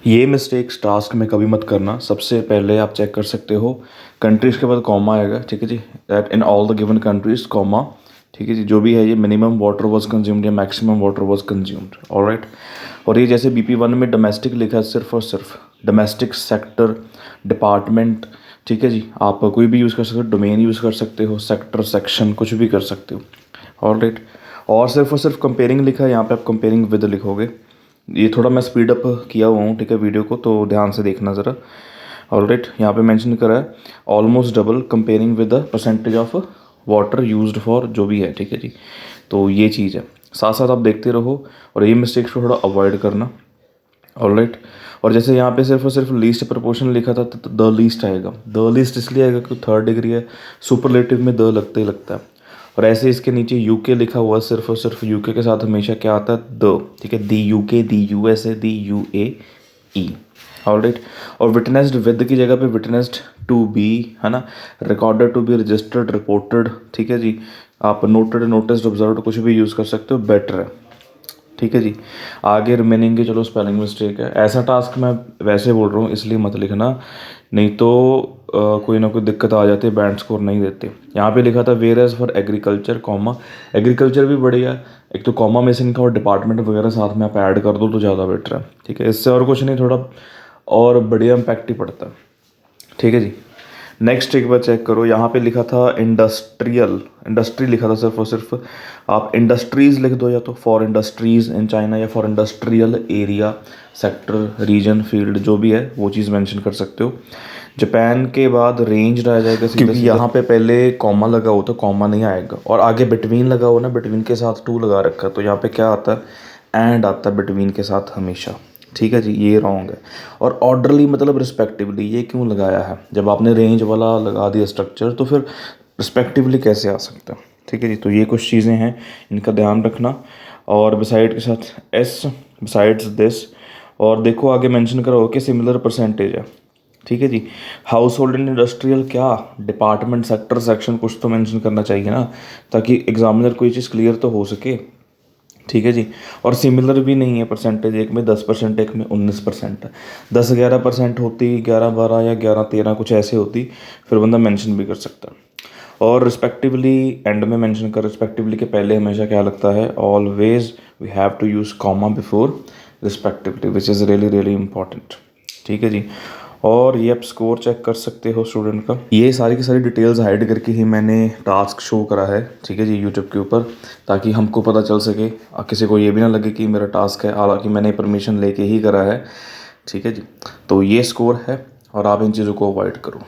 ये mistakes task में कभी मत करना। सबसे पहले आप चेक कर सकते हो कंट्रीज़ के बाद कॉमा आएगा, ठीक है जी, that in all the given countries comma, ठीक है जी, जो भी है ये मिनिमम वाटर वाज कंज्यूम्ड या maximum water was consumed, alright. और ये जैसे BP1 में डोमेस्टिक लिखा है, सिर्फ और सिर्फ डोमेस्टिक सेक्टर डिपार्टमेंट, ठीक है जी, आप कोई भी यूज़ कर सकते हो, डोमेन यूज़ कर सकते हो, सेक्टर सेक्शन कुछ भी कर सकते हो, ऑलराइट। और सिर्फ कंपेयरिंग लिखा है, यहाँ पे आप कंपेयरिंग विद लिखोगे। ये थोड़ा मैं स्पीड अप किया हुआ हूँ, ठीक है, वीडियो को, तो ध्यान से देखना ज़रा, ऑलराइट। यहाँ पे मेंशन करा है almost double comparing with the percentage of water used for जो भी है, ठीक है जी। तो ये चीज़ है, साथ साथ आप देखते रहो और ये मिस्टेक्स को थोड़ा अवॉइड करना, ऑलराइट। और जैसे यहाँ पे सिर्फ और सिर्फ लीस्ट प्रपोर्शन लिखा था, तो द लीस्ट आएगा। द लीस्ट इसलिए आएगा क्योंकि थर्ड डिग्री है, सुपरलेटिव में द लगते ही लगता है। और ऐसे इसके नीचे यूके लिखा हुआ है, सिर्फ और सिर्फ यूके के साथ हमेशा क्या आता है, द, ठीक है, the UK, the USA, the UAE, alright. और विटनेस्ड विद की जगह पे विटनेस्ड टू बी, है ना, recorded to be, registered, reported, ठीक है जी, आप नोटेड, नोटिस्ड, ऑब्जर्व्ड कुछ भी यूज़ कर सकते हो, बेटर है, ठीक है जी। आगे रिमेनिंग की चलो स्पेलिंग मिस्टेक है, ऐसा टास्क मैं वैसे बोल रहा हूँ इसलिए मत लिखना, नहीं तो कोई ना कोई दिक्कत आ जाती है, बैंड स्कोर नहीं देते। यहाँ पे लिखा था whereas for agriculture comma, agriculture भी बढ़िया है, एक तो कॉमा मिसिंग था और डिपार्टमेंट वगैरह साथ में आप ऐड कर दो तो ज़्यादा बेटर है, ठीक है। इससे और कुछ नहीं, थोड़ा और बढ़िया इम्पैक्ट ही पड़ता है, ठीक है जी। नेक्स्ट एक बार चेक करो, यहाँ पे लिखा था इंडस्ट्रियल, इंडस्ट्री लिखा था सिर्फ और सिर्फ, आप इंडस्ट्रीज़ लिख दो, या तो फॉर इंडस्ट्रीज़ इन चाइना, या for industrial area, sector, region, field, जो भी है वो चीज़ मेंशन कर सकते हो। जापान के बाद रेंज आ जाएगा सीधा, क्योंकि यहाँ पे पहले कॉमा लगा हो तो कॉमा नहीं आएगा, और आगे बिटवीन लगा हो ना, बिटवीन के साथ टू लगा रखा है, तो यहाँ पे क्या आता है, एंड आता है बिटवीन के साथ हमेशा, ठीक है जी, ये रॉन्ग है। और ऑर्डरली मतलब रिस्पेक्टिवली, ये क्यों लगाया है, जब आपने रेंज वाला लगा दिया स्ट्रक्चर तो फिर रिस्पेक्टिवली कैसे आ सकता है, ठीक है जी। तो ये कुछ चीज़ें हैं, इनका ध्यान रखना। और बिसाइड के साथ एस, बिसाइड्स दिस, और देखो आगे मेंशन करा हो कि सिमिलर परसेंटेज है, ठीक है जी। हाउस होल्ड एंड इंडस्ट्रियल क्या, डिपार्टमेंट, सेक्टर, सेक्शन कुछ तो मेंशन करना चाहिए ना, ताकि एग्जामिनर कोई चीज़ क्लियर तो हो सके, ठीक है जी। और सिमिलर भी नहीं है परसेंटेज, एक में 10%, एक में 19% है। 10-11% होती, 11-12 या 11-13 कुछ ऐसे होती, फिर बंदा मेंशन भी कर सकता है। और रिस्पेक्टिवली एंड में मेंशन कर, रिस्पेक्टिवली के पहले हमेशा क्या लगता है, always we have to use comma before respectively, which is really really important, ठीक है जी। और ये आप स्कोर चेक कर सकते हो स्टूडेंट का, ये सारी की सारी डिटेल्स हाइड करके ही मैंने टास्क शो करा है, ठीक है जी, यूट्यूब के ऊपर, ताकि हमको पता चल सके, किसी को ये भी ना लगे कि मेरा टास्क है, हालांकि मैंने परमिशन लेके ही करा है, ठीक है जी। तो ये स्कोर है और आप इन चीज़ों को अवॉइड करो।